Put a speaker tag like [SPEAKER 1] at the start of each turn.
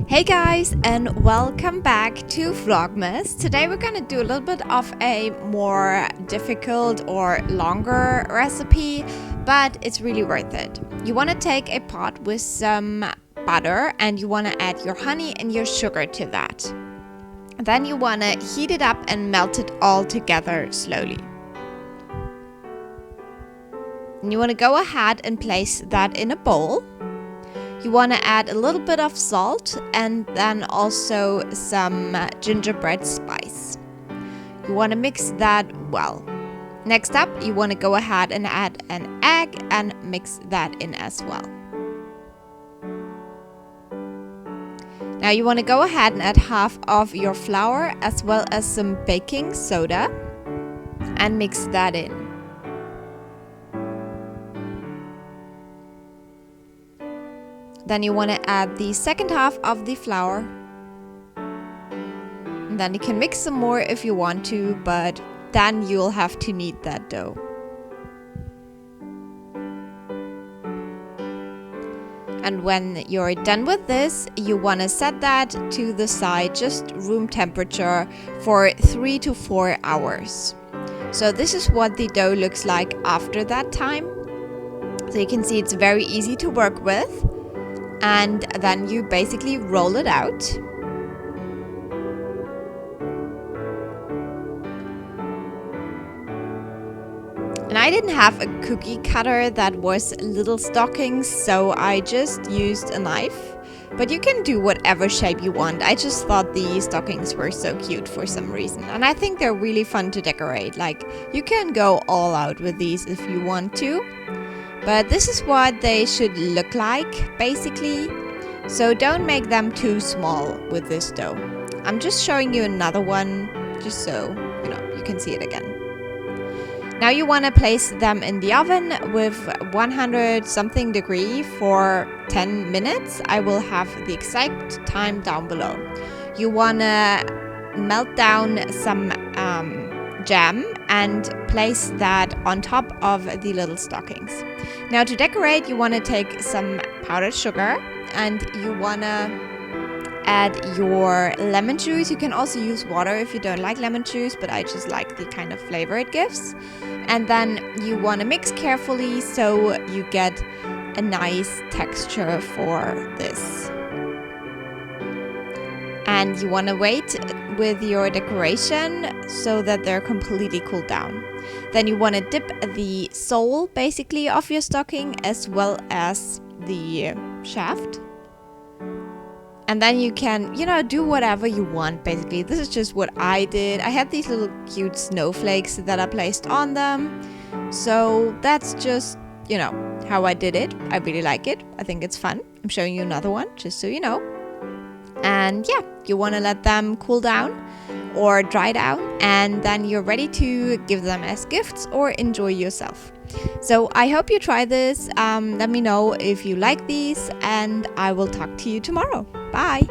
[SPEAKER 1] Hey guys, and welcome back to Vlogmas. Today we're gonna do a little bit of a more difficult or longer recipe, but it's really worth it. You want to take a pot with some butter and you want to add your honey and your sugar to that. Then you want to heat it up and melt it all together slowly. And you want to go ahead and place that in a bowl. You want to add a little bit of salt and then also some gingerbread spice. You want to mix that well. Next up, you want to go ahead and add an egg and mix that in as well. Now you want to go ahead and add half of your flour as well as some baking soda and mix that in. Then you want to add the second half of the flour. And then you can mix some more if you want to, but then you'll have to knead that dough. And when you're done with this, you want to set that to the side, just room temperature, for 3 to 4 hours. So this is what the dough looks like after that time. So you can see it's very easy to work with. And then you basically roll it out. And I didn't have a cookie cutter that was little stockings, so I just used a knife. But you can do whatever shape you want. I just thought the stockings were so cute for some reason. And I think they're really fun to decorate. Like, you can go all out with these if you want to. But this is what they should look like, basically. So don't make them too small with this dough. I'm just showing you another one, just so you can see it again. Now you want to place them in the oven with 100 something degree for 10 minutes. I will have the exact time down below. You want to melt down some jam and place that on top of the little stockings. Now to decorate, you want to take some powdered sugar and you want to add your lemon juice. You can also use water if you don't like lemon juice, but I just like the kind of flavor it gives. And then you want to mix carefully so you get a nice texture for this. And you want to wait with your decoration so that they're completely cooled down. Then you want to dip the sole basically of your stocking as well as the shaft. And then you can, do whatever you want basically. This is just what I did. I had these little cute snowflakes that I placed on them. So that's just, how I did it. I really like it. I think it's fun. I'm showing you another one just so you know. And yeah, you want to let them cool down or dry down, and then you're ready to give them as gifts or enjoy yourself. So I hope you try this. Let me know if you like these, and I will talk to you tomorrow. Bye!